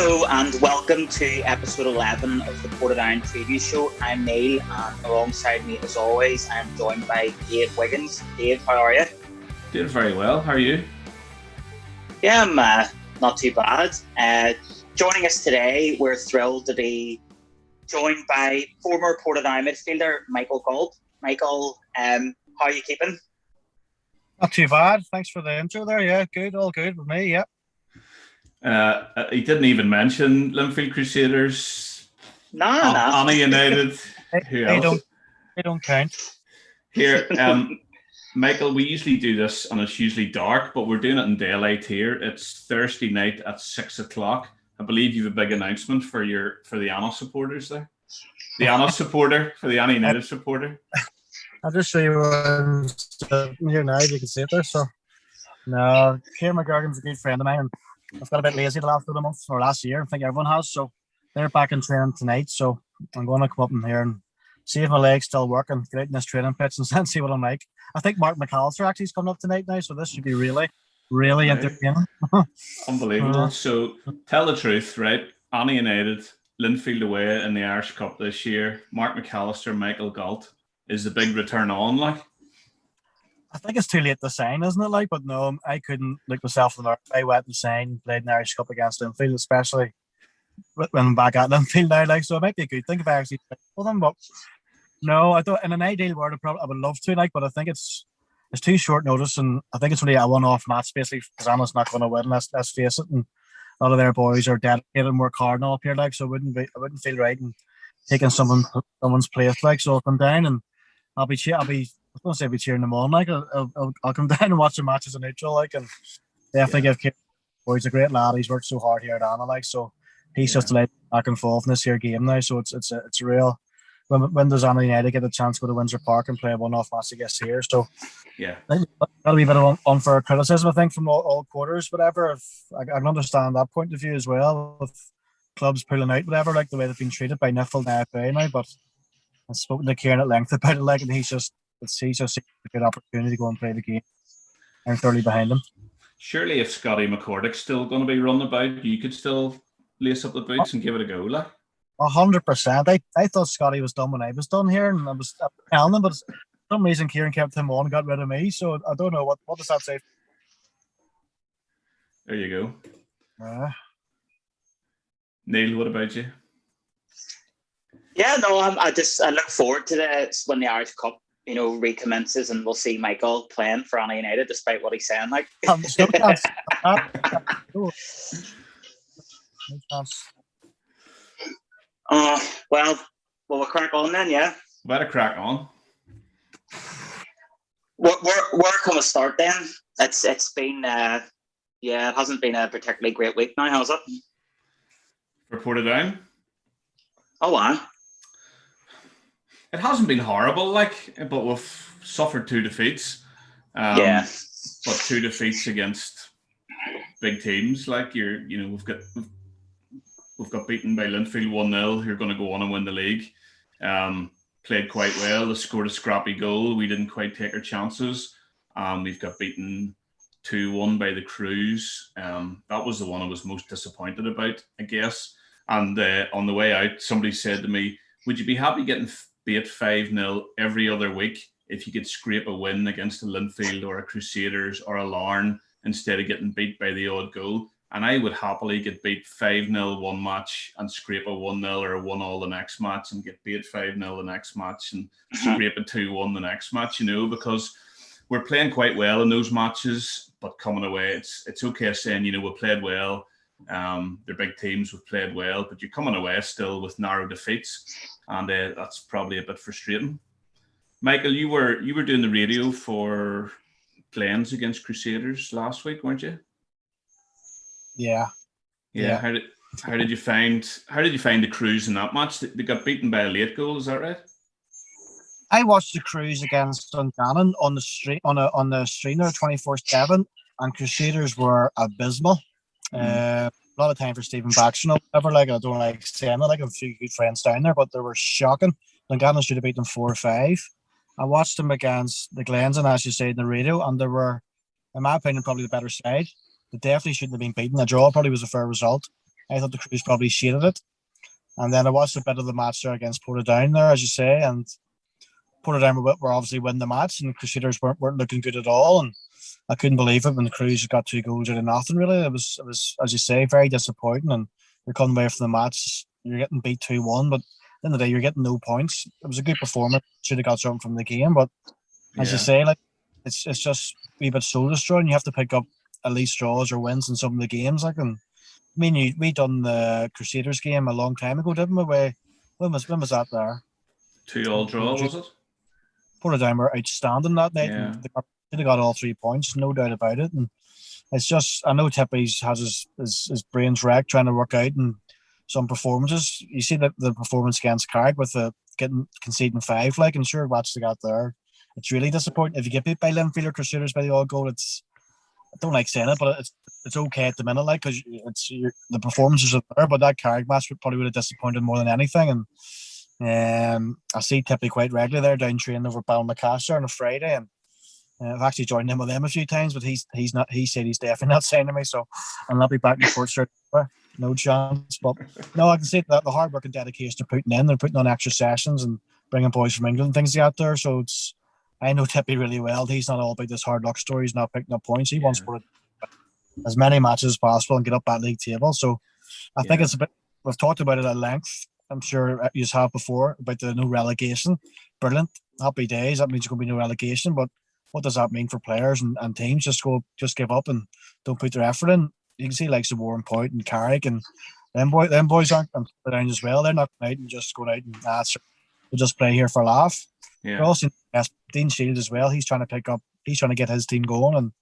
Hello and welcome to episode 11 of the Portadown TV show. I'm Neil and alongside me as always I'm joined by Dave Wiggins. Dave, how are you? Doing very well, how are you? Yeah, I'm not too bad. Joining us today, we're thrilled to be joined by former Portadown midfielder Michael Gault. Michael, how are you keeping? Not too bad. Thanks for the intro there. Yeah, good. All good with me, yeah. He didn't even mention Linfield Crusaders. Anna United. Who else? They don't count. Here, Michael, we usually do this and it's usually dark, but we're doing it in daylight here. It's Thursday night at 6:00. I believe you have a big announcement for the Anna supporters there. The Anna supporter for the Anna United supporter. I'll just show you here now. You can see it there. So, no, Kieran McGurgan's a good friend of mine. And I've got a bit lazy the last couple of months or last year. I think everyone has. So they're back in training tonight. So I'm going to come up in here and see if my leg's still working. Get out in this training pitch and see what I'm like. I think Mark McAllister actually is coming up tonight now. So this should be really entertaining. Unbelievable. So tell the truth, right? Anna United, Linfield away in the Irish Cup this year. Mark McAllister, Michael Gault. Is the big return on like? I think it's too late to sign, isn't it? Like, but no, I couldn't look myself in the mirror. I went and signed, played in the Irish Cup against Linfield, especially when I'm back at Linfield now. Like, so it might be a good thing if I actually play with them. But no, I thought in an ideal world, I would love to, like, but I think it's too short notice, and I think it's really a one-off match, basically, because Anna's not going to win. Let's face it, and a lot of their boys are dedicated and work hard and all up here, like, so I wouldn't feel right in taking someone's place, like, so I'll come down and I'll be cheering them on. Like I'll come down and watch the match as a neutral. Like, and definitely give Kieran, he's a great lad. He's worked so hard here at Anna. Like, so he's just like back and forth in this here game now. So it's a real. When does Anna United get a chance to go to Windsor Park and play a one-off match against here? So that'll be a bit of unfair criticism, I think, from all quarters. Whatever, I can understand that point of view as well. With clubs pulling out, whatever, like the way they've been treated by Linfield and FA now, but. I've spoken to Kieran at length about it, like, and he's just a good opportunity to go and play the game. I'm thoroughly behind him. Surely, if Scotty McCordick's still going to be running about, you could still lace up the boots and give it a go, like. 100%. I thought Scotty was done when I was done here, and I was telling him, but for some reason Kieran kept him on and got rid of me. So I don't know what does that say. There you go. Neil, what about you? Yeah, no, I look forward to when the Irish Cup, recommences, and we'll see Michael playing for Anna United, despite what he's saying. Like, well, we'll crack on then. Yeah, better crack on. Where can we start then? It's been it hasn't been a particularly great week now, has it? For Portadown? Oh wow. It hasn't been horrible, like, but we've suffered 2 defeats. But 2 defeats against big teams, like we've got beaten by Linfield 1-0, who are going to go on and win the league. Played quite well. They scored a scrappy goal. We didn't quite take our chances. We've got beaten 2-1 by the Crews. That was the one I was most disappointed about, I guess. And on the way out, somebody said to me, "Would you be happy getting beat 5-0 every other week if you could scrape a win against a Linfield or a Crusaders or a Larne instead of getting beat by the odd goal?" And I would happily get beat 5-0 one match and scrape a 1-0 or a 1-1 the next match, and get beat 5-0 the next match and scrape a 2-1 the next match, because we're playing quite well in those matches, but coming away, it's okay saying, we played well. They're big teams, we've played well, but you're coming away still with narrow defeats, and that's probably a bit frustrating. Michael, you were doing the radio for Glens against Crusaders last week, weren't you? Yeah. How did you find the Crews in that match? They got beaten by a late goal, is that right? I watched the Crews against Dungannon on the stream there 24/7, and Crusaders were abysmal. A lot of time for Stephen Baxter, whatever. Like, I don't like saying that. Like, I have a few good friends down there, but they were shocking. Dungannon should have beaten 4-5. I watched them against the Glens, and as you say in the radio, and they were, in my opinion, probably the better side. They definitely shouldn't have been beaten. A draw probably was a fair result. I thought the Cruise probably shaded it. And then I watched a bit of the match there against Portadown there, as you say, and Portadown were obviously winning the match, and Crusaders weren't looking good at all. And I couldn't believe it when the Cruise got 2 goals out of nothing. Really, it was as you say, very disappointing. And you're coming away from the match, you're getting beat 2-1, but at the end of the day, you're getting no points. It was a good performance. Should have got something from the game, but as you say, like it's just a wee bit soul destroying. You have to pick up at least draws or wins in some of the games. Like, and I mean, we done the Crusaders game a long time ago, didn't we? When was that there? 2-2 draw, was it? Portadown were outstanding that night. Yeah. And they got all 3 points, no doubt about it. And it's just, I know Tippy's has his brains wrecked trying to work out and some performances. You see the performance against Carrick with the conceding 5, like, and sure, watch they got there. It's really disappointing. If you get beat by Linfield or Crusaders by the odd goal, I don't like saying it, but it's okay at the minute, like, because the performances are there. But that Carrick match probably would have disappointed more than anything. And I see Tippy quite regularly there down training over Balmacaster on a Friday, and I've actually joined in with them a few times. But he's not. He said he's definitely not signing me, so I'll not be back in the court straight away. No chance. But no, I can see that the hard work and dedication they're putting in. They're putting on extra sessions and bringing boys from England and things out there. So I know Tippy really well. He's not all about this hard luck story. He's not picking up points. He wants to as many matches as possible and get up that league table. So I think it's a bit. We've talked about it at length. I'm sure you have before about the no relegation. Brilliant, happy days. That means there's going to be no relegation. But what does that mean for players and teams? Just give up and don't put their effort in. You can see like the Warren Point and Carrick and them boys aren't down as well. They're not going out and just going out and we'll just play here for a laugh. Yeah. Also, Dean Shields as well. He's trying to get his team going, and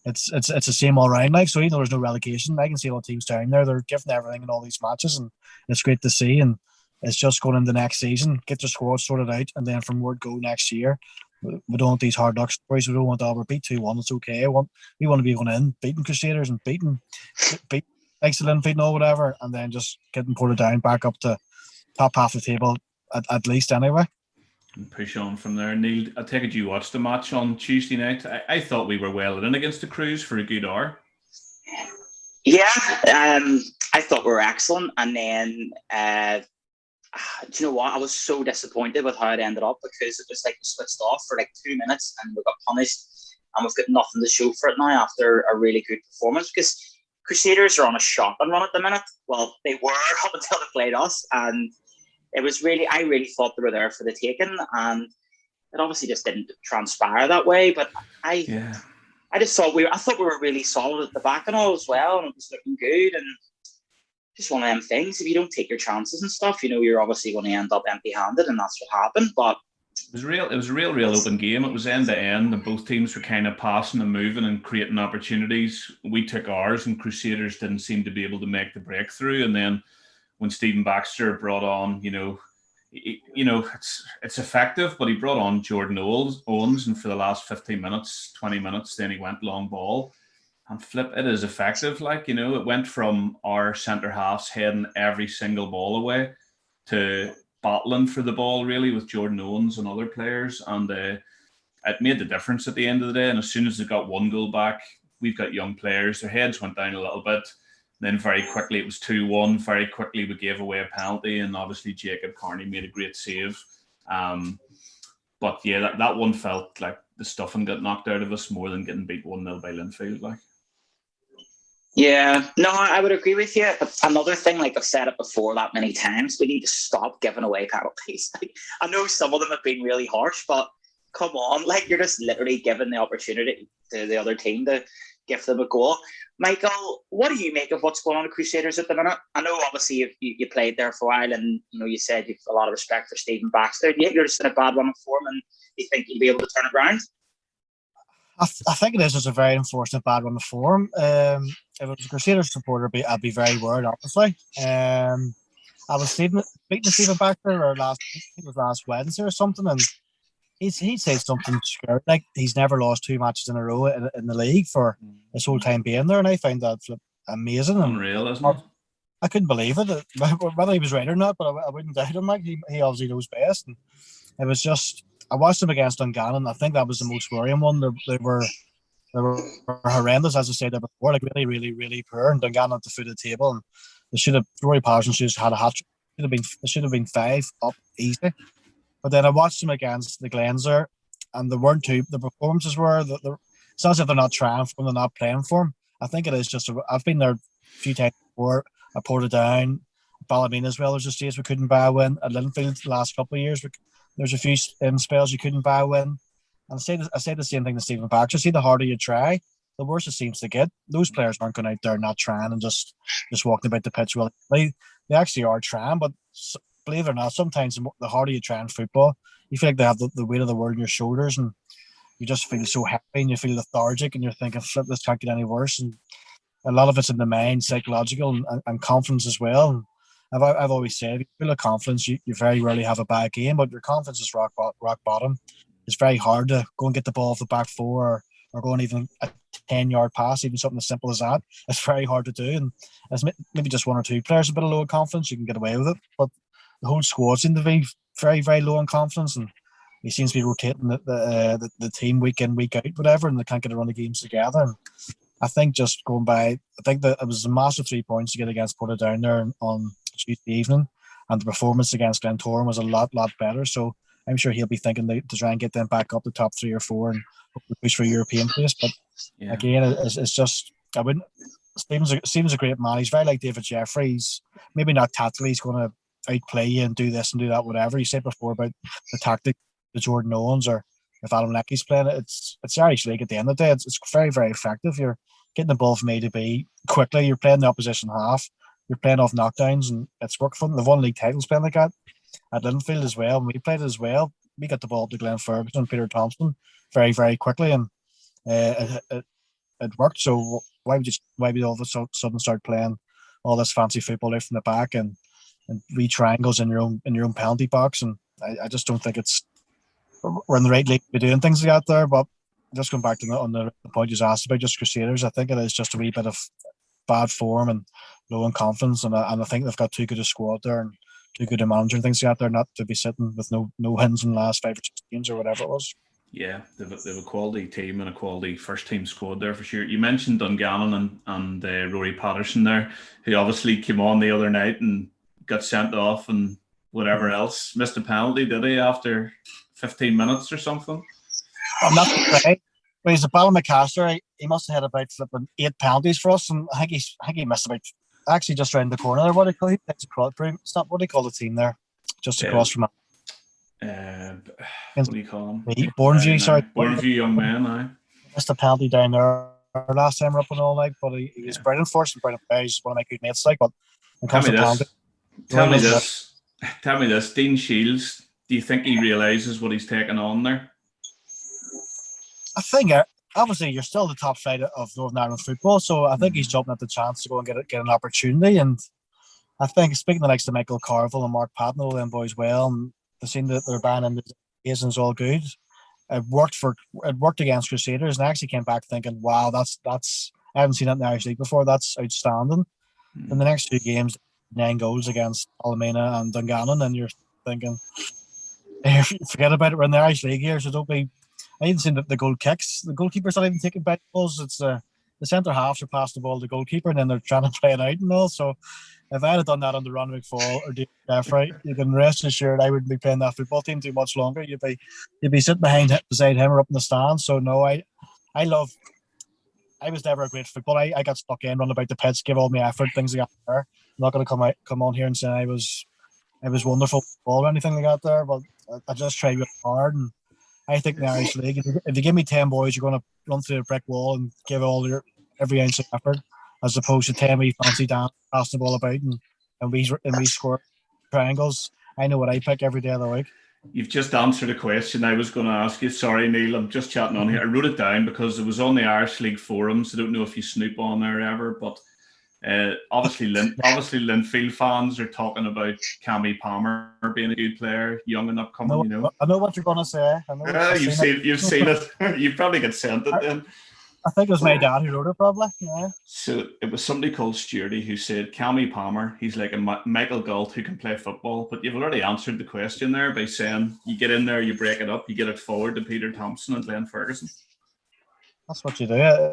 it's the same all round. Like, so even though there's no relegation, I can see all the teams down there. They're giving everything in all these matches, and it's great to see. And it's just going into the next season, get the squad sorted out, and then from word go next year. We don't want these hard luck stories. We don't want we're beat 2-1. It's okay. We want to be going in, beating Crusaders and beat excellent Linfield or whatever, and then just getting Portadown back up to top half of the table at least anyway. And push on from there. Neil, I take it you watched the match on Tuesday night. I thought we were well in against the Cruise for a good hour. Yeah, I thought we were excellent, and then do you know what? I was so disappointed with how it ended up because it was like we switched off for like 2 minutes and we got punished, and we've got nothing to show for it now after a really good performance because Crusaders are on a shotgun run at the minute. Well, they were up until they played us, and it was I really thought they were there for the taking, and it obviously just didn't transpire that way. But I just thought I thought we were really solid at the back and all as well, and it was looking good. And just one of them things. If you don't take your chances and stuff, you know you're obviously going to end up empty-handed, and that's what happened. But it was a real open game. It was end to end, and both teams were kind of passing and moving and creating opportunities. We took ours, and Crusaders didn't seem to be able to make the breakthrough. And then when Stephen Baxter brought on, it's effective, but he brought on Jordan Owens, and for the last 15 minutes, 20 minutes, then he went long ball. And flip, it is effective. Like, it went from our centre halves heading every single ball away to battling for the ball, really, with Jordan Owens and other players. And it made the difference at the end of the day. And as soon as they got 1 goal back, we've got young players. Their heads went down a little bit. Then very quickly, it was 2-1. Very quickly, we gave away a penalty. And obviously, Jacob Carney made a great save. But yeah, that one felt like the stuffing got knocked out of us more than getting beat 1-0 by Linfield. Like. Yeah, no, I would agree with you. But another thing, like I've said it before that many times, we need to stop giving away penalties. Like, I know some of them have been really harsh, but come on, like you're just literally giving the opportunity to the other team to give them a goal. Michael, what do you make of what's going on with Crusaders at the minute? I know obviously you played there for a while, and you said you've a lot of respect for Stephen Baxter. Do you think you're just in a bad run of form, and you think you'll be able to turn it around? I think it is just a very unfortunate bad run of form. If it was a Crusaders supporter, I'd be very worried, honestly. I was speaking to Stephen Baxter last Wednesday or something, and he said something scary, like he's never lost 2 matches in a row in the league for his whole time being there, and I find that amazing. Unreal, isn't it? I couldn't believe it, whether he was right or not, but I wouldn't doubt him. Like he obviously knows best, and it was just. I watched them against Dungannon. I think that was the most worrying one. They were horrendous, as I said before, like really, really, really poor. And Dungannon at the foot of the table, and Rory Patterson should have had a hat trick. There should have been 5 up easy. But then I watched them against the Glens and there weren't two. The performances were it's not as if they're not trying for them, they're not playing for them. I think it is just I've been there a few times before. I Portadown, Ballymena as well. There's a stage we couldn't buy a win. At Linfield the last couple of years, there's a few spells you couldn't buy a win. And I say the same thing to Stephen Baxter. See, the harder you try, the worse it seems to get. Those players aren't going out there not trying and just walking about the pitch. Well, they actually are trying, but believe it or not, sometimes the harder you try in football, you feel like they have the weight of the world on your shoulders, and you just feel so happy and you feel lethargic, and you're thinking, flip, this can't get any worse. And a lot of it's in the mind, psychological and confidence as well. And I've always said, if you feel of confidence, you very rarely have a bad game, but your confidence is rock bottom. It's very hard to go and get the ball off the back four or go and even a 10-yard pass, even something as simple as that. It's very hard to do. And as maybe just one or two players a bit of low confidence, you can get away with it. But the whole squad seems to be very, very low in confidence, and he seems to be rotating the team week in, week out, whatever, and they can't get a run of games together. And I think just going by, I think that it was a massive 3 points to get against Portadown there on Tuesday evening, and the performance against Glentoran was a lot better. So I'm sure he'll be thinking to try and get them back up the top 3 or 4 and push for a European place. But again, it's just, I wouldn't. Stephen's a great man. He's very like David Jeffries. Maybe not tactically, he's going to outplay you and do this and do that, whatever. You said before about the tactic, the Jordan Owens, or if Adam Leckie's playing it, it's Irish League at the end of the day. It's very, very effective. You're getting the ball from A to B quickly. You're playing the opposition half. You're playing off knockdowns, and it's worked for them. They've won league titles playing like that at Linfield as well. When we played it as well, we got the ball to Glenn Ferguson and Peter Thompson very, very quickly, and it worked. So why would all of a sudden start playing all this fancy football out from the back and wee triangles in your own penalty box? And I just don't think we're in the right league to be doing things like that there. But just going back to the point you asked about just Crusaders, I think it is just a wee bit of bad form and low in confidence, and I think they've got too good a squad there and too good a manager and things like that there not to be sitting with no wins in the last 5 or 6 games or whatever it was. Yeah, they've a quality team and a quality first team squad there for sure. You mentioned Dungannon and Rory Patterson there, who obviously came on the other night and got sent off and whatever else. Missed a penalty, did he, after 15 minutes or something? I'm not right. But he's a Ballymacaster. He must have had about flipping 8 penalties for us, and I think he missed about actually just round the corner there. What do you call it? It's not what do you call the team there? Just across from what do you call him? Bourneview, sorry. Bourneview young man, aye. Missed a penalty down there last time we're up and all night, but he was brilliant for us and brilliant player. He's one of my good mates, like, but Tell me this, Dean Shields, do you think he realises what he's taking on there? I think obviously you're still the top side of Northern Ireland football, so I think he's jumping at the chance to go and get an opportunity. And I think, speaking of the likes of Michael Carville and Mark Patton, all them boys well, and they've seen that they're banning the Asians all good. It worked against Crusaders, and I actually came back thinking, wow, that's I haven't seen that in the Irish League before. That's outstanding. In the next 2 games, 9 goals against Ballymena and Dungannon, and you're thinking, forget about it. We're in the Irish League here, so don't be. I even seen the goal kicks. The goalkeeper's not even taking back balls. It's the centre halves are passing the ball to the goalkeeper, and then they're trying to play it out and all. So if I had done that under Ron McFall or Dave Jeffrey, you can rest assured I wouldn't be playing that football team too much longer. You'd be sitting beside him or up in the stands. So no, I was never a great footballer. I got stuck in, run about the pitch, give all my effort, things like that there. I'm not going to come on here and say I was wonderful football or anything like that there, but I just tried really hard. And I think in the Irish League, if you give me 10 boys, you're going to run through a brick wall and give all every ounce of effort, as opposed to 10 we fancy down, passing the ball about and we score triangles. I know what I pick every day of the week. You've just answered a question I was going to ask you. Sorry, Neil, I'm just chatting on here. I wrote it down because it was on the Irish League forums. I don't know if you snoop on there ever, but obviously Linfield fans are talking about Cammy Palmer being a good player, young and upcoming. I know what you're going to say. You've seen it. You probably get sent it then. I think it was my dad who wrote it, probably. Yeah. So it was somebody called Stewardy who said, Cammy Palmer, he's like a Michael Gault who can play football. But you've already answered the question there by saying you get in there, you break it up, you get it forward to Peter Thompson and Glenn Ferguson. That's what you do. I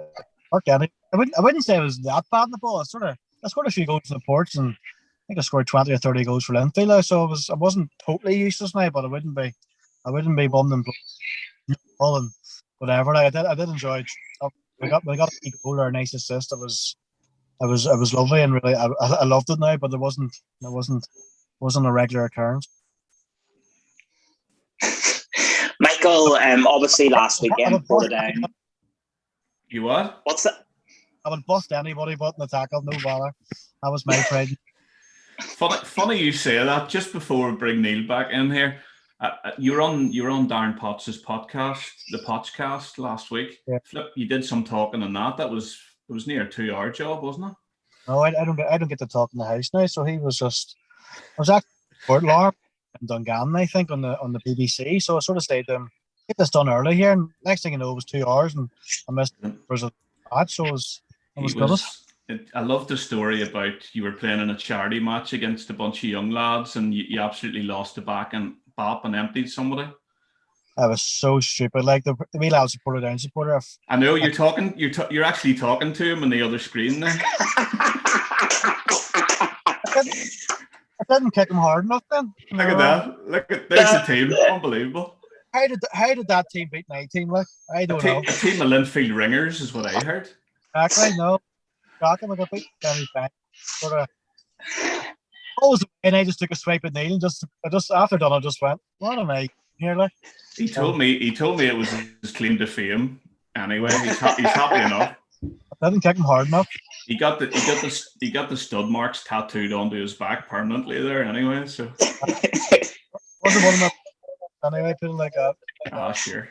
wouldn't say it was that bad in the ball. It's sort of I scored a few goals in the Ports, and I think I scored 20 or 30 goals for Linfield. So I wasn't totally useless now, but I wouldn't be bummed and ball and whatever. I did enjoy it. We got a goal or a nice assist. It was lovely, and really I loved it now, but it wasn't a regular occurrence. Michael, obviously last weekend Portadown. You what? What's that? I would bust anybody but in the tackle, no bother. That was my pride. Funny you say that. Just before we bring Neil back in here, you're on Darren Potts' podcast, the Pottscast, last week. Yeah. Flip, you did some talking on that. It was near a 2-hour job, wasn't it? No, I don't get to talk in the house now. So I was actually Larne and Dungannon, I think, on the BBC. So I sort of stayed get this done early here, and next thing you know, it was 2 hours, and I missed the match. So it was good. I love the story about you were playing in a charity match against a bunch of young lads, and you absolutely lost the bop and emptied somebody. I was so stupid. Like the wee lad supporter down supporter. I know you're talking. You're actually talking to him on the other screen there. I didn't kick him hard enough then. Look at that. There's the team. Unbelievable. How did that team beat my team? Like, I don't know. A team of Linfield ringers is what I heard. Exactly. No. Shocking. I got beat every time. And I just took a swipe at Neil, and just after done, I just went, "What am I here like?" He told me it was his claim to fame. Anyway, he's happy enough. I didn't kick him hard enough. He got the stud marks tattooed onto his back permanently there. Anyway, so Wasn't one of them anyway. Put it like that. Ah, sure.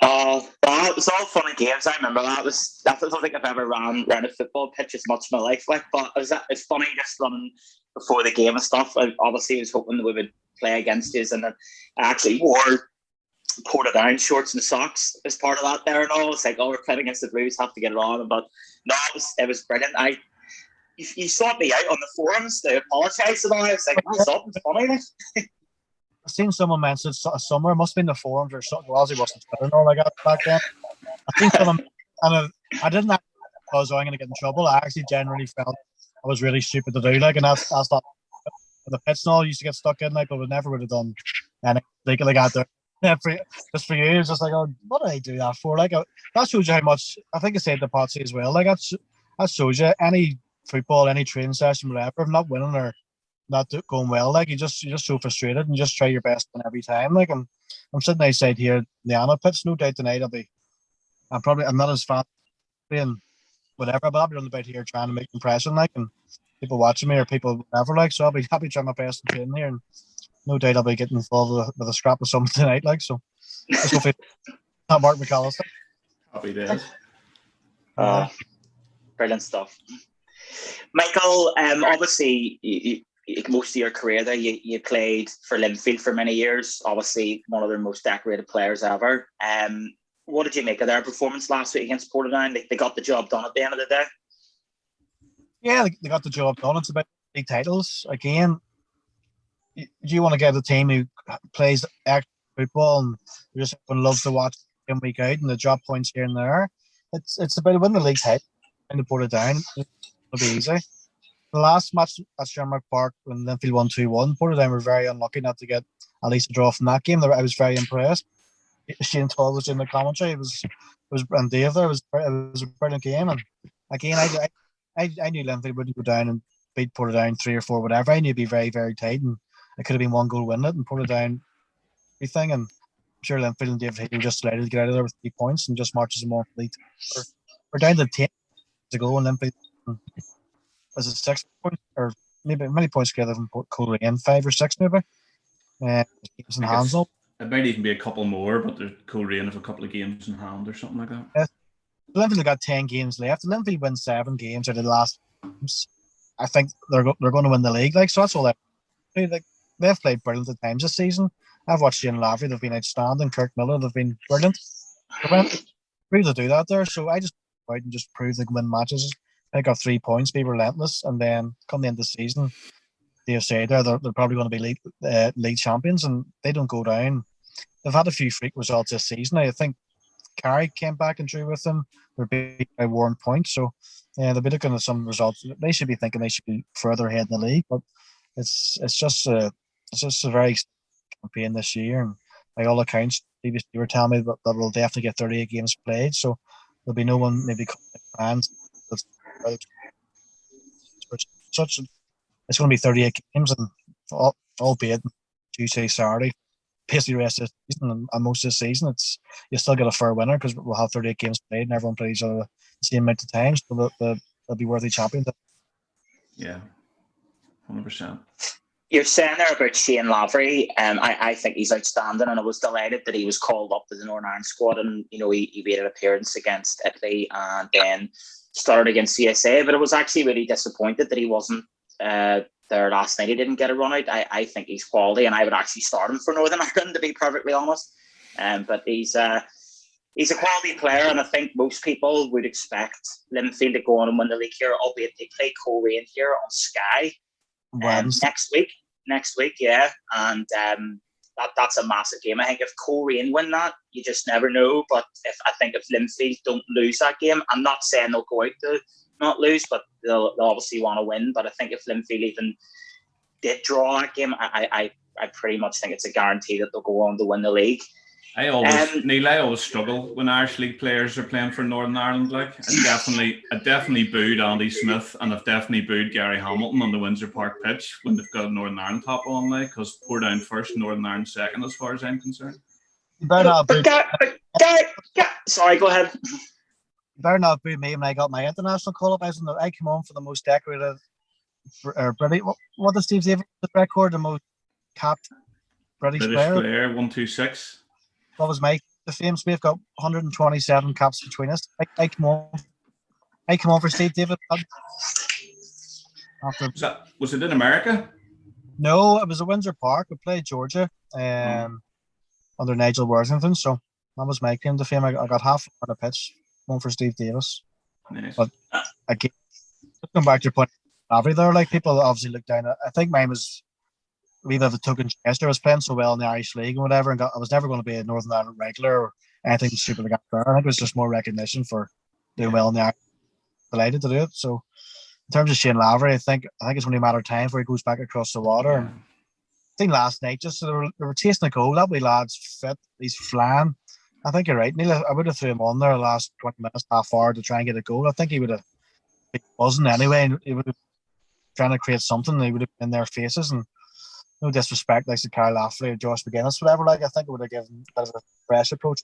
It was all fun and games. I remember that. I don't think I've ever ran around a football pitch as much in my life. Like, but it's funny just running before the game and stuff. I obviously was hoping that we would play against you, and then I actually wore Portadown shorts and socks as part of that there and all. It's like, we're playing against the Blues, have to get it on. But no, it was brilliant. You sought me out on the forums to apologise and all. I was like, what's up? It's funny. I've seen someone mention somewhere, it must have been the forums or something. Well, it wasn't Twitter and all like that back then. I think someone, and I didn't actually because I'm going to get in trouble. I actually generally felt I was really stupid to do, like, and that's not the pits and all used to get stuck in, like, but we never would have done anything like that there. Just for you, it's just like, what did I do that for? Like, that shows you how much. I think I said to Patsy as well. Like, that shows you any football, any training session, whatever. If not winning or not going well, like, you're just so frustrated and just try your best in every time. Like, I'm sitting outside here, the Anna pits. No doubt tonight I'm not as fast and whatever, but I'll be on about here trying to make impression, like, and people watching me or people whatever, like. So I'll be happy trying my best in training here, and no doubt I'll be getting involved with a scrap of something tonight, like. So let's go for not Mark McAllister. Happy days. Brilliant stuff. Michael, obviously, most of your career there, you played for Linfield for many years. Obviously, one of their most decorated players ever. What did you make of their performance last week against Portadown? They got the job done at the end of the day. Yeah, they got the job done. It's about big titles. Again, you want to get a team who plays extra football and you just love to watch them week out and the drop points here and there. It's about winning the league title and to Portadown. It'll be easy. The last match at Shamrock Park when Linfield won 2-1, Portadown were very unlucky not to get at least a draw from that game. I was very impressed. Shane Toll was in the commentary. It was and Dave there. It was a brilliant game. And again, I knew Linfield wouldn't go down and beat Portadown 3 or 4, whatever. I knew it'd be very, very tight, and it could have been one goal winning it and Portadown everything. And I'm sure Linfield and David Hickey just delighted to get out of there with 3 points and just marches them on the lead. We're down to 10 to go, and Linfield was it 6 points or maybe many points together from Coleraine, 5 or 6 maybe. Games in hand. It might even be a couple more, but there's Coleraine have a couple of games in hand or something like that. Yeah. Linfield have got 10 games left. Linfield win 7 games out of the last games. I think they're going to win the league. Like, so that's all they've played brilliant at times this season. I've watched Shane Lavery. They've been outstanding. Kirk Miller. They've been brilliant. They're free to do that there. So I just go out and just prove they can win matches. Pick up 3 points, be relentless, and then come the end of the season, they'll say they're probably going to be league champions, and they don't go down. They've had a few freak results this season. I think Carey came back and drew with them. They're beat by 1 point, so they'll be looking at some results. They should be thinking they should be further ahead in the league, but it's just a very exciting campaign this year, and by all accounts, BBC were telling me that we'll definitely get 38 games played, so there'll be no one maybe fans. It's going to be 38 games, and albeit Tuesday, Saturday, basically the rest of the season and most of the season, you still get a fair winner because we'll have 38 games played and everyone plays the same amount of times, so they'll be worthy champions. Yeah, 100%. You're saying there about Shane Lavery. I think he's outstanding, and I was delighted that he was called up to the Northern Ireland squad, and he made an appearance against Italy and then started against CSA. But I was actually really disappointed that he wasn't there last night. He didn't get a run out. I think he's quality, and I would actually start him for Northern Ireland, to be perfectly honest. But he's a quality player, and I think most people would expect Linfield to go on and win the league here, albeit they play Coleraine here on Sky next week, yeah. And that's a massive game. I think if Coleraine win that, you just never know. But if Linfield don't lose that game, I'm not saying they'll go out to not lose, but they'll obviously want to win. But I think if Linfield even did draw that game, I pretty much think it's a guarantee that they'll go on to win the league. I always struggle when Irish League players are playing for Northern Ireland. Like, I definitely booed Andy Smith, and I've definitely booed Gary Hamilton on the Windsor Park pitch when they've got Northern Ireland top on, like, because Portadown first, Northern Ireland second, as far as I'm concerned. Sorry, go ahead. You better not boo me when I got my international call-up. I came on for the most decorated British. What does Steve Davis record? The most capped British player? 126. What was Mike? The famous. We've got 127 caps between us. I come on for Steve Davis. Was it in America? No, it was at Windsor Park. We played Georgia under Nigel Worthington. So that was my claim to fame. I got half on the pitch, one for Steve Davis. Nice. But again, going back to your point, there, like, people obviously look down at. I think mine was. We have a token gesture. I was playing so well in the Irish League and whatever, and I was never going to be a Northern Ireland regular or anything stupid like that. I think it was just more recognition for doing well in the Irish. Delighted to do it. So, in terms of Shane Lavery, I think it's only a matter of time before he goes back across the water. Yeah. And I think last night, just they were tasting a goal. That wee lad's fit. He's flying. I think you're right, Neil. I would have threw him on there the last 20 minutes, half hour to try and get a goal. I think he would have. He wasn't anyway. And he would have trying to create something. He would have been in their faces and. No disrespect, like Kyle Laffley or Josh McGuinness, whatever. Like, I think it would have given a bit of a fresh approach,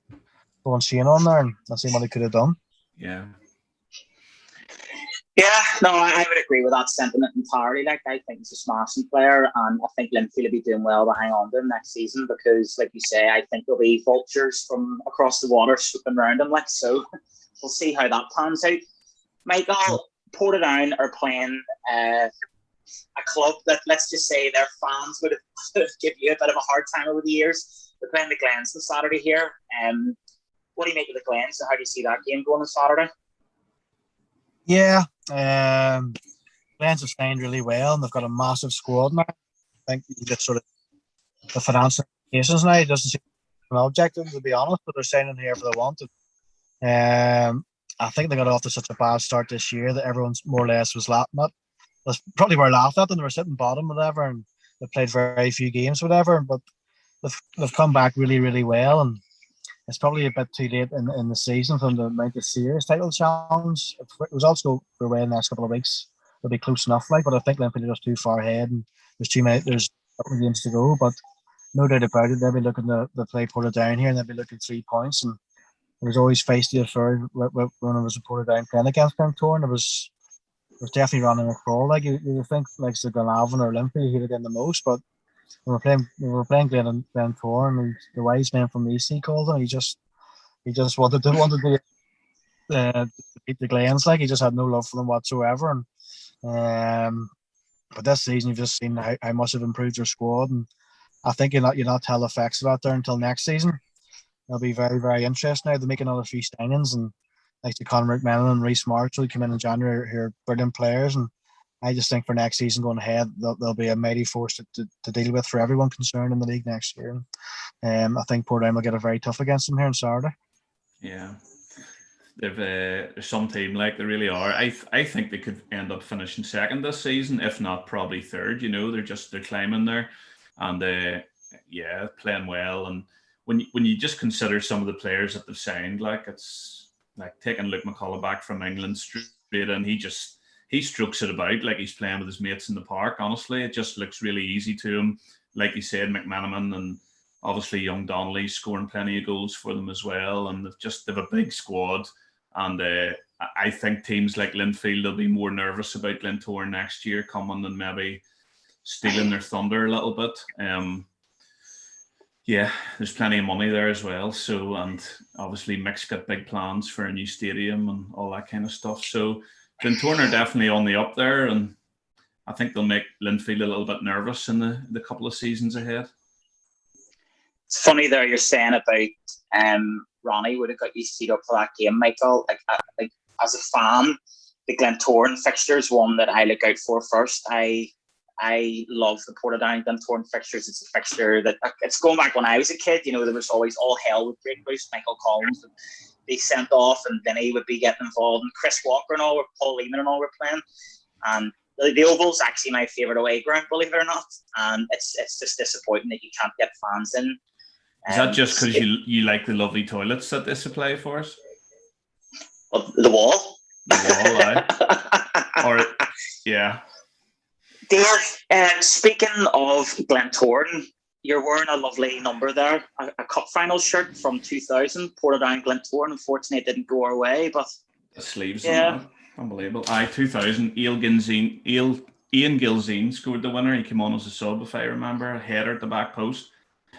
going Shane on there and seeing what he could have done. Yeah. Yeah, no, I would agree with that sentiment entirely. Like, I think he's a smashing player, and I think Linfield will be doing well to hang on to him next season because, like you say, I think there'll be vultures from across the water swooping around him. Like, so we'll see how that pans out. Michael, Portadown are playing a club that, let's just say, their fans would have give you a bit of a hard time over the years. They're playing the Glens on Saturday here. What do you make of the Glens? So how do you see that game going on Saturday? Yeah, Glens have signed really well, and they've got a massive squad now. I think you get sort of the financial implications now. It doesn't seem an objective, to be honest, but they're signing here for the want. I think they got off to such a bad start this year that everyone's more or less was laughing at. That's probably were laughed at, and they were sitting bottom, whatever, and they played very few games, whatever. But they've come back really, really well, and it's probably a bit too late in the season for them to mount a serious title challenge. If it was also their way in the next couple of weeks, they'll be close enough, like. But I think Linfield are just too far ahead, and there's a couple of games to go. But no doubt about it, they'll be looking to play Portadown here, and they'll be looking 3 points. And it was always feisty affair when it was a Portadown playing against Glentoran. It was definitely running a crawl. Like, you think like the Glenavon or Linfield he'd have done the most, but when we're playing Glentoran, and the wise man from the EC called him, he just wanted to beat the Glens. Like, he just had no love for them whatsoever. And but this season you've just seen how much they've improved their squad, and I think you'll not tell the effects of that there until next season. It'll be very, very interesting. Now they make another few signings, and like the Conor McMillan and Reece Marshall come in January, who are brilliant players, and I just think for next season going ahead, they'll be a mighty force to deal with for everyone concerned in the league next year. I think Portadown will get a very tough against them here on Saturday. Yeah. There's some team like they really are. I think they could end up finishing second this season, if not probably third. They're climbing there, and playing well. And when you just consider some of the players that they've signed, like it's like taking Luke McCullough back from England straight in. He strokes it about like he's playing with his mates in the park. Honestly, it just looks really easy to him. Like you said, McManaman and obviously young Donnelly scoring plenty of goals for them as well, and they've a big squad. And I think teams like Linfield will be more nervous about Glentoran next year coming and maybe stealing their thunder a little bit. There's plenty of money there as well. So, and obviously Mick's got big plans for a new stadium and all that kind of stuff. So Glentoran are definitely on the up there, and I think they'll make Linfield a little bit nervous in the couple of seasons ahead. It's funny there you're saying about Ronnie would have got you seat up for that game, Michael. Like as a fan, the Glentoran fixture is one that I look out for first. I love the Portadown Glentoran fixtures. It's a fixture that it's going back when I was a kid. There was always all hell would break loose. Michael Collins would be sent off, and Vinny would be getting involved, and Chris Walker and all, Paul Lehman and all were playing. And the Oval's actually my favourite away ground, believe it or not. And it's just disappointing that you can't get fans in. Is that just because you like the lovely toilets that they supply for us? Well, the wall. Yeah. Dave, speaking of Glentoran, you're wearing a lovely number there, a cup final shirt from 2000, Portadown Glentoran. Unfortunately, it didn't go our way, but the sleeves, unbelievable. 2000, Ian Gilzine scored the winner. He came on as a sub, if I remember, a header at the back post.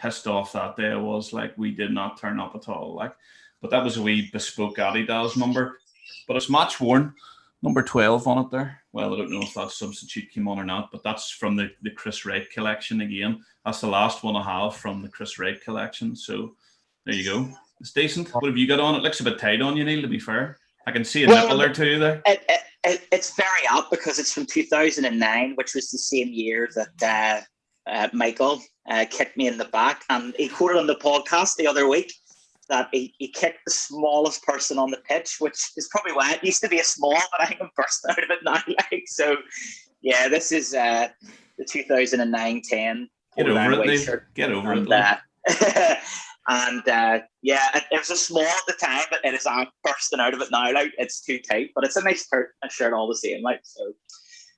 Pissed off that day. I was like, we did not turn up at all. But that was a wee bespoke Adidas number. But it's match worn, number 12 on it there. Well, I don't know if that substitute came on or not, but that's from the Chris Wright collection again. That's the last one I have from the Chris Wright collection. So there you go. It's decent. What have you got on? It looks a bit tight on you, Neil, to be fair. I can see a nipple there too there. It's very apt because it's from 2009, which was the same year that Michael kicked me in the back. And he quoted on the podcast the other week that he kicked the smallest person on the pitch, which is probably why it used to be a small, but I think I'm bursting out of it now. So, yeah, this is the 2009-10. Get over it, Dave. Get over it. And it was a small at the time, but it is bursting out of it now. Like, it's too tight, but it's a nice shirt all the same. So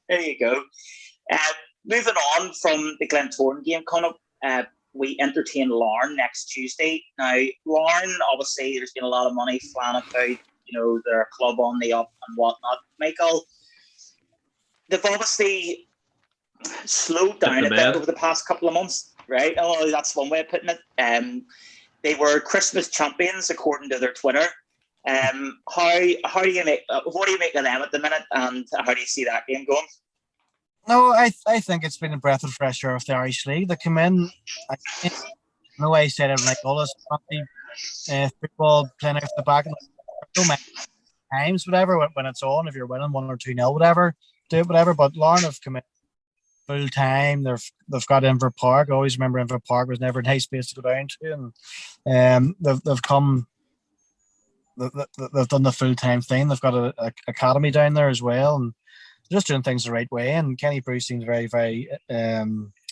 there you go. Moving on from the Glentoran game coming up, we entertain Larne next Tuesday. Now, Larne, obviously, there's been a lot of money flying about. They're a club on the up and whatnot. Michael, they've obviously slowed down a bit over the past couple of months, right? Oh, that's one way of putting it. They were Christmas champions, according to their Twitter. How do you make? What do you make of them at the minute, and how do you see that game going? No, I think it's been a breath of fresh air of the Irish League. They come in, no way I said it like all this football playing off the back so many times, whatever, when it's on, if you're winning 1 or 2-0, whatever, do it, whatever. But Larne have come in full time. They've got Inver Park. I always remember Inver Park was never a nice place to go down to, and they've come. They've done the full time thing. They've got a academy down there as well, and just doing things the right way. And Kenny Bruce seems very, very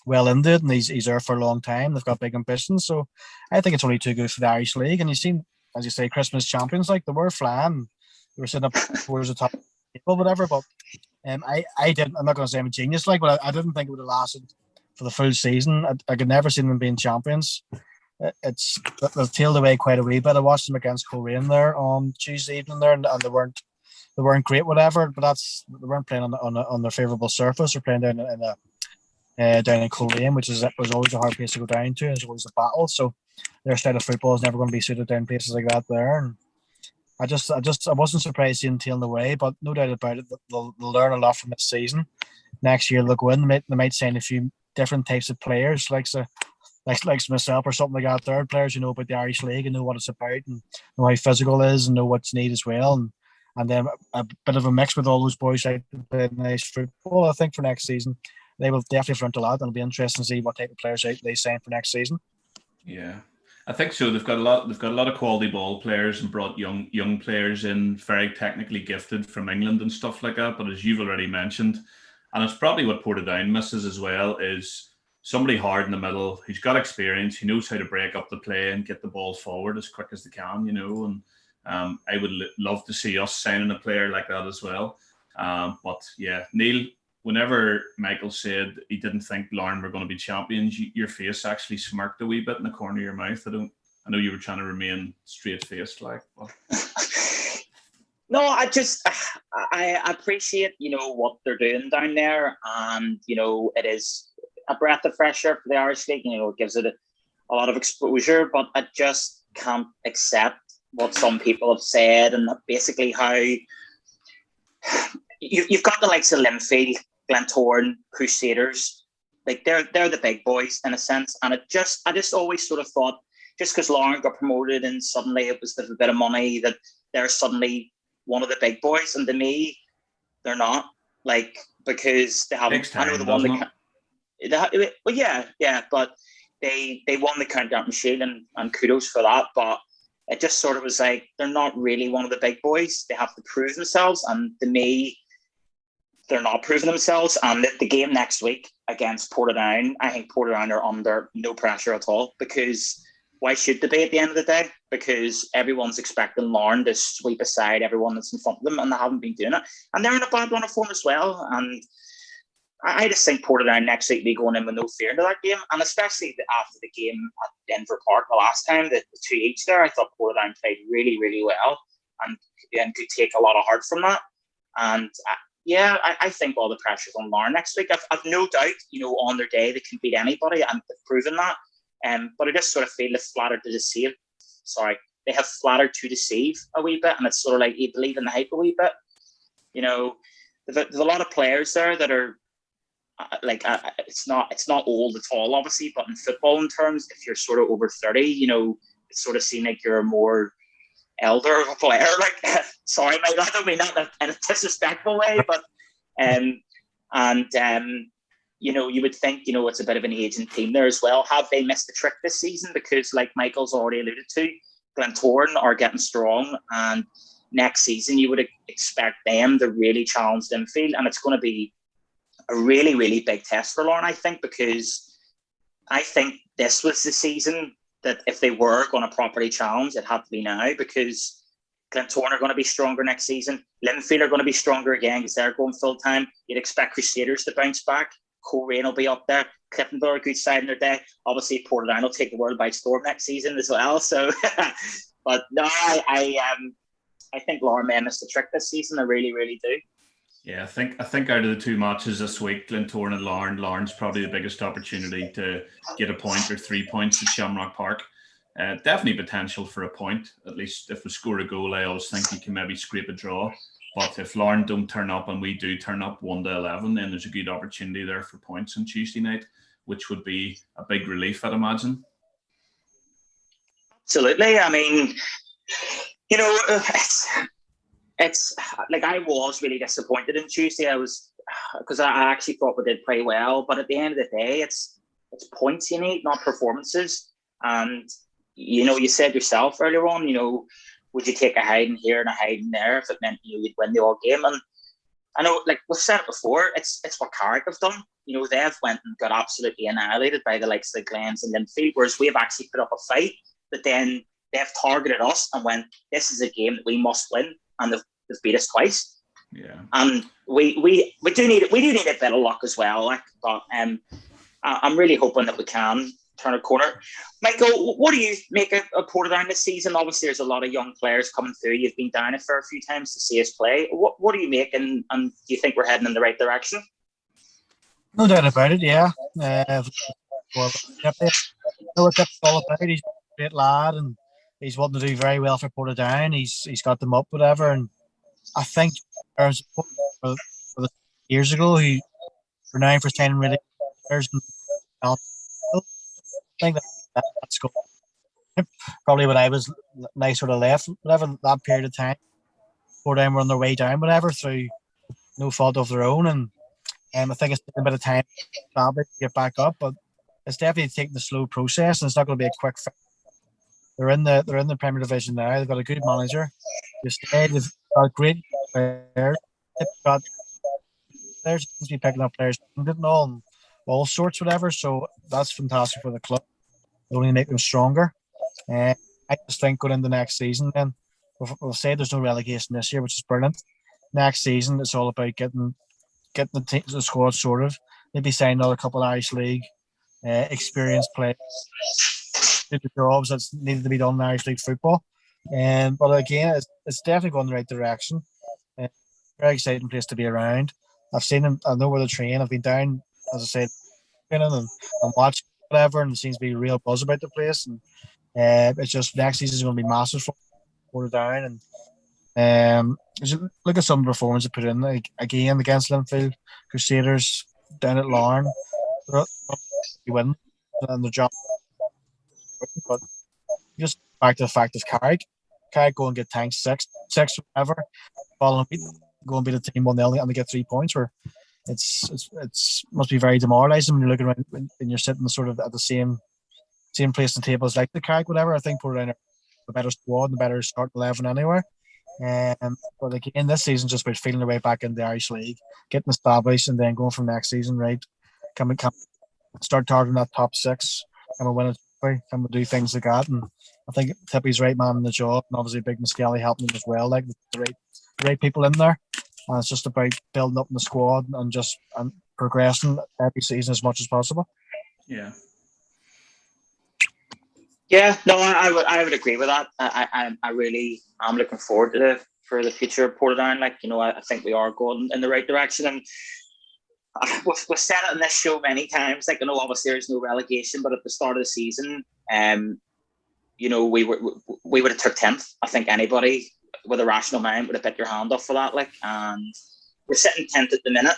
well into it, and he's there for a long time. They've got big ambitions, so I think it's only too good for the Irish League. And you've seen, as you say, Christmas champions, like they were flying. They were sitting up towards the top people, whatever. But I didn't. I'm not going to say I'm a genius, but I didn't think it would have lasted for the full season. I could never see them being champions. They've tailed away quite a wee bit. I watched them against Coleraine there on Tuesday evening there, and they weren't great, whatever. But they weren't playing on their favourable surface. They're playing down in Coleraine, which was always a hard place to go down to, and it's always a battle. So their style of football is never going to be suited down places like that there. And I wasn't surprised seeing them tailing away, but no doubt about it, they'll learn a lot from this season. Next year they'll go in. They might sign a few different types of players, like myself or something like that. Third players who know about the Irish League and know what it's about and know how physical it is and know what's needed as well. And then a bit of a mix with all those boys out to play nice football. I think for next season they will definitely front a lot, and it'll be interesting to see what type of players they sign for next season. Yeah, I think so. They've got a lot. They've got a lot of quality ball players and brought young players in, very technically gifted from England and stuff like that. But as you've already mentioned, and it's probably what Portadown misses as well, is somebody hard in the middle who's got experience, who knows how to break up the play and get the ball forward as quick as they can. And I would love to see us signing a player like that as well. But yeah, Neil, whenever Michael said he didn't think Larne were going to be champions, your face actually smirked a wee bit in the corner of your mouth. I know you were trying to remain straight faced, like. But. No, I appreciate what they're doing down there, and it is a breath of fresh air for the Irish League. It gives it a lot of exposure, but I just can't accept what some people have said, and basically how you've got the likes of Linfield, Glentoran, Crusaders, like they're the big boys in a sense, and I just always sort of thought just because Larne got promoted and suddenly it was a bit of money that they're suddenly one of the big boys, and to me they're not, like, because they haven't. Time, I know the one well, yeah, but they won the Countdown Shield, and kudos for that, but it just sort of was like they're not really one of the big boys. They have to prove themselves, and to me they're not proving themselves. And the game next week against Portadown, I think Portadown are under no pressure at all, because why should they be at the end of the day? Because everyone's expecting Larne to sweep aside everyone that's in front of them, and they haven't been doing it. And they're in a bad run of form as well. And I just think Portadown next week be going in with no fear into that game. And especially after the game at Denver Park the last time, the 2-each there, I thought Portadown played really, really well and could take a lot of heart from that. And I think all the pressure's on Larne next week. I've no doubt, on their day they can beat anybody, and they've proven that. But I just sort of feel they've flattered to deceive. Sorry, they have flattered to deceive a wee bit, and it's sort of like you believe in the hype a wee bit. There's a lot of players there that are it's not old at all, obviously, but in football in terms, if you're sort of over 30, it's sort of seemed like you're a more elder of a player. Like, sorry, mate, I don't mean that in a disrespectful way, but you would think, it's a bit of an aging team there as well. Have they missed the trick this season? Because, like Michael's already alluded to, Glentoran are getting strong, and next season you would expect them to really challenge Linfield, and it's going to be a really, really big test for Larne, I think, because I think this was the season that if they were going to properly challenge, it had to be now, because Glentoran are going to be stronger next season. Linfield are going to be stronger again because they're going full time. You'd expect Crusaders to bounce back. Coleraine will be up there. Clifton are a good side in their day. Obviously, Portadown will take the world by storm next season as well. So, but no, I think Larne may miss the trick this season. I really, really do. Yeah, I think out of the two matches this week, Glentoran and Larne's probably the biggest opportunity to get a point or 3 points at Shamrock Park. Definitely potential for a point. At least if we score a goal, I always think you can maybe scrape a draw. But if Larne don't turn up and we do turn up 1-11, then there's a good opportunity there for points on Tuesday night, which would be a big relief, I'd imagine. Absolutely. I mean, it's like I was really disappointed in Tuesday. Because I actually thought we did pretty well, but at the end of the day, it's points you need, not performances. And you said yourself earlier on, would you take a hiding here and a hiding there if it meant you'd win the all game? And I know, like we've said it before, it's what Carrick have done. They've went and got absolutely annihilated by the likes of the Glens and Linfield, whereas we've actually put up a fight, but then they've targeted us and went, this is a game that we must win, and they've beat us twice. Yeah, and we do need a bit of luck as well. But I'm really hoping that we can turn a corner. Michael, what do you make of Portadown this season? Obviously, there's a lot of young players coming through. You've been down it for a few times to see us play. What do you make, and do you think we're heading in the right direction? No doubt about it. Yeah. What that's all about. He's a great lad, and he's wanting to do very well for Portadown. He's got them up, whatever, and I think for the years ago, he renowned for signing really players. I think that's cool. Probably when I was sort of left, whatever that period of time, Portadown were on their way down, whatever, through no fault of their own, and I think it's taken a bit of time probably to get back up, but it's definitely taking the slow process, and it's not going to be a quick fix. They're in the Premier Division now. They've got a good manager. They've got great players. They've got players seems to be picking up players and all sorts, whatever. So that's fantastic for the club. It'll only make them stronger. I just think going into next season, then we'll say there's no relegation this year, which is brilliant. Next season, it's all about getting the squad sorted. Maybe sign another couple of Irish League experienced players. Do the jobs that's needed to be done in Irish League football. But again, it's definitely going in the right direction. Very exciting place to be around. I've seen them. I know where they train. I've been down, as I said, training and watching whatever, and it seems to be a real buzz about the place. And it's just next season is going to be massive for Portadown. And just look at some of the performances they put in. Like, again, against Linfield Crusaders down at Larne, they win and the job. But just back to the fact of Carrick go and get tanked six whatever. Following week, go and beat a team 1-0 and they get 3 points. Where it's must be very demoralising when you're looking around and you're sitting sort of at the same place in the table as like the Carrick, whatever. I think Portadown are the better squad and the better start 11 anywhere. But again, this season's just about feeling their way back in the Irish League, getting established, and then going from next season, right? Can we start targeting that top 6? Can we win it? Can we do things like that? And I think Tippy's right man in the job, and obviously Big Muskelly helping him as well. Like the right people in there, and it's just about building up in the squad and progressing every season as much as possible. Yeah. Yeah, no, I would agree with that. I really am looking forward to for the future of Portadown. Like, you know, I think we are going in the right direction, and we've said it on this show many times. Like, I know obviously there's no relegation, but at the start of the season, you know, we would have took 10th. I think anybody with a rational mind would have bit your hand off for that. Like, and we're sitting 10th at the minute.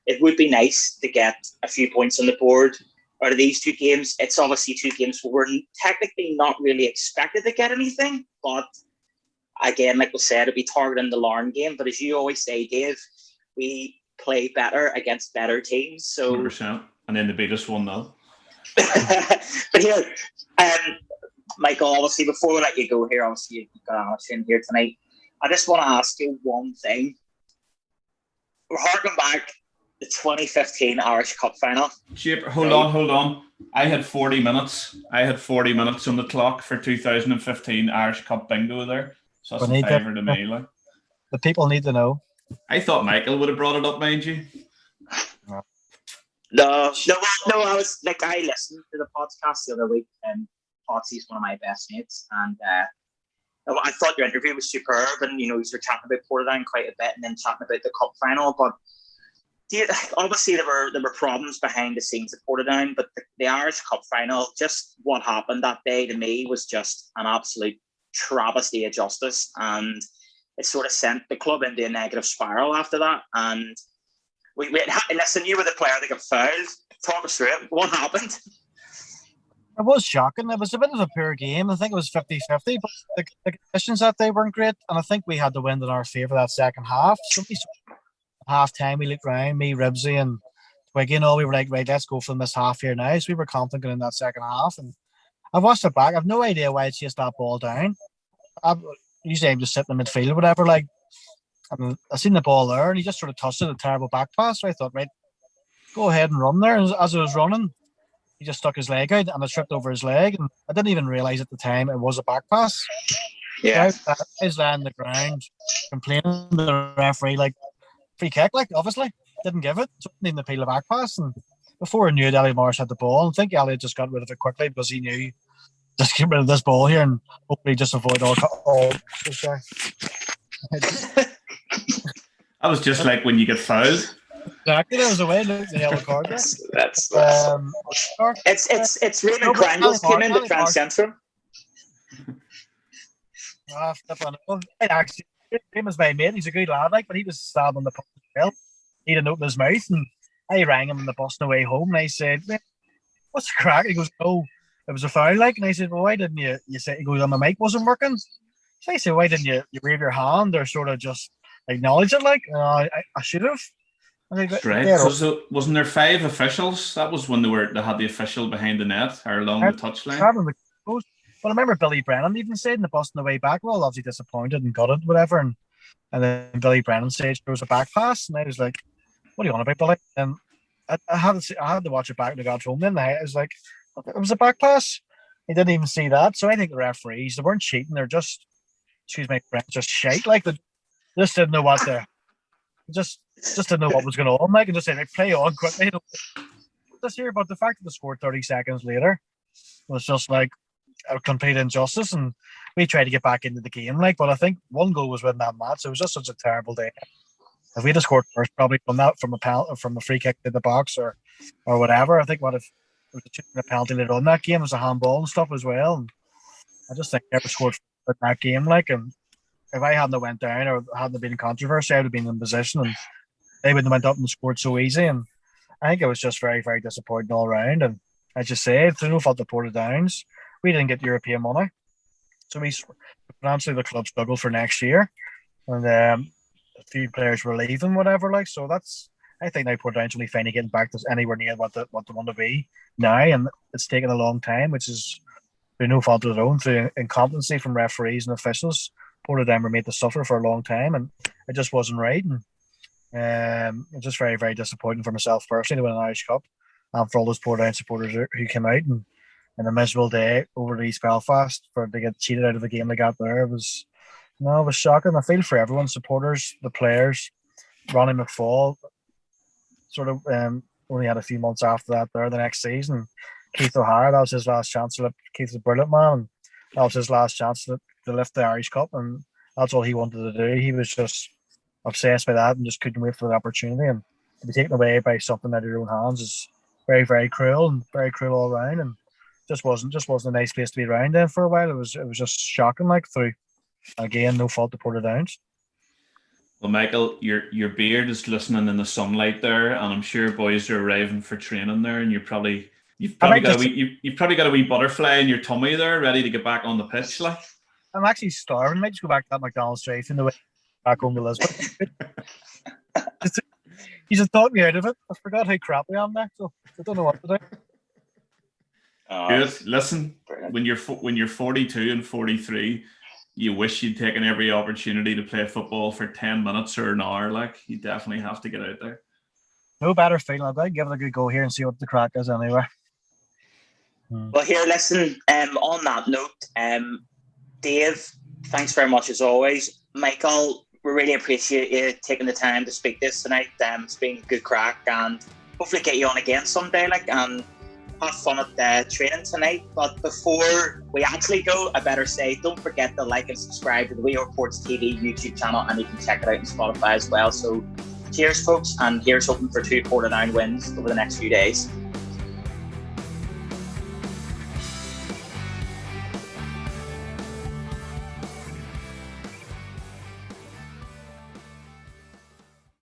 It would be nice to get a few points on the board out of these 2 games. It's obviously 2 games where we're technically not really expected to get anything, but again, like we said, it'd be targeting the Larne game. But as you always say, Dave, we play better against better teams. So 100%. And then they beat us 1-0. But here, Michael, obviously, before we let you go here, obviously you've got Alex in here tonight. I just want to ask you one thing. We're harking back the 2015 Irish Cup final. Hold on. I had 40 minutes. I had 40 minutes on the clock for 2015 Irish Cup bingo there. So that's a favour to me. Like. The people need to know. I thought Michael would have brought it up, mind you. No. I was like, I listened to the podcast the other week, and Potsy's one of my best mates, and I thought your interview was superb, and you know, you were chatting about Portadown quite a bit, and then chatting about the cup final. But obviously there were problems behind the scenes at Portadown, but the Irish Cup final, just what happened that day to me was just an absolute travesty of justice, and it sort of sent the club into a negative spiral after that. And listen, you were the player that got fouled. Talk us through it. What happened? It was shocking. It was a bit of a poor game. I think it was 50-50, but the conditions that day weren't great, and I think we had the wind in our favour that second half. So half time, we looked around, me, Ribsy, and Twiggy, and all. We were like, right, let's go for this half here now. So we were confident in that second half, and I've watched it back. I've no idea why it chased that ball down. Usually I'm just sitting in the midfield or whatever. Like, I seen the ball there, and he just sort of tossed it, a terrible back pass. So I thought, right, go ahead and run there. And as I was running, he just stuck his leg out, and I tripped over his leg, and I didn't even realise at the time it was a back pass. Yeah, I was lying on the ground, complaining to the referee, like, free kick, like, obviously didn't give it, so didn't even appeal the back pass. And before I knew it, Elliot Morris had the ball. I think Elliot just got rid of it quickly because he knew just get rid of this ball here and hopefully just avoid all. That was just like when you get fouled. Exactly, that was a way to the yellow card. It's Raymond Crangles came in to transcend him. Actually, Raymond's my mate. He's a good lad, like, but he was stabbed on the post as well. He didn't open his mouth, and I rang him on the bus on the way home, and I said, "Man, what's the crack?" He goes, "Oh, it was a foul, like." And I said, "Well, why didn't you say?" He goes, "On my mic wasn't working." So I said, "Why didn't you wave your hand or sort of just acknowledge it?" Like, I should have. That's right. Because wasn't there 5 officials? That was when they had the official behind the net or along the touchline. But I remember Billy Brennan even said in the bus on the way back, we're all obviously disappointed and gutted, whatever. And then Billy Brennan said there was a back pass, and I was like, "What do you want about, Billy?" And I had to watch it back when I got home. Then I was like, "It was a back pass." He didn't even see that. So I think the referees, they weren't cheating. They're just, excuse my French, just shite. Like they just didn't know what to, just didn't know what was going on. Like, and just said, like, play on quickly. This year, but the fact that they scored 30 seconds later was just like a complete injustice, and we tried to get back into the game. Like, but I think one goal was winning that match. It was just such a terrible day. If we'd have scored first, probably from a free kick to the box or whatever, I think what if it was a penalty later on that game, was a handball and stuff as well. And I just think never scored in that game. Like, and if I hadn't went down or hadn't been in controversy, I would have been in position, and they wouldn't have went up and scored so easy. And I think it was just very, very disappointing all around. And as you say, through no fault of Portadowns, we didn't get European money. So we financially the club struggled for next year. And a few players were leaving, whatever. Like, so I think now Portadowns only finally getting back to anywhere near what they want to be now. And it's taken a long time, which is through no fault of their own, through incompetency from referees and officials. Portadown were made to suffer for a long time, and it just wasn't right. And it's just very, very disappointing for myself personally to win an Irish Cup, and for all those Portadown supporters who came out and in a miserable day over to East Belfast to get cheated out of the game they got there. It was shocking. I feel for everyone, supporters, the players. Ronnie McFall sort of only had a few months after that there the next season. Keith O'Hara, that was his last chance. Keith is a brilliant man, and that was his last chance to lift the Irish Cup, and that's all he wanted to do. He was just obsessed by that and just couldn't wait for the opportunity, and to be taken away by something out of your own hands is very, very cruel, and very cruel all around, and just wasn't a nice place to be around in for a while. It was just shocking, like, through, again, no fault to Portadowns. Well, Michael, your beard is glistening in the sunlight there, and I'm sure boys are arriving for training there, and you've probably got a wee butterfly in your tummy there, ready to get back on the pitch. Like, I'm actually starving. I might just go back to that McDonald's drive-in the way back home to Lisbon. You just talked me out of it. I forgot how crappy I am now, so I don't know what to do. Good. Listen, when you're 42 and 43, you wish you'd taken every opportunity to play football for 10 minutes or an hour. Like, you definitely have to get out there. No better feeling. I'd like to give it a good go here and see what the crack is anyway. Well, here, listen, on that note, Dave, thanks very much as always. Michael, we really appreciate you taking the time to speak this tonight. It's been a good crack, and hopefully get you on again someday, and have fun at training tonight. But before we actually go, I better say, don't forget to like and subscribe to the We Reports TV YouTube channel, and you can check it out on Spotify as well. So cheers, folks, and here's hoping for 2 Portadown wins over the next few days.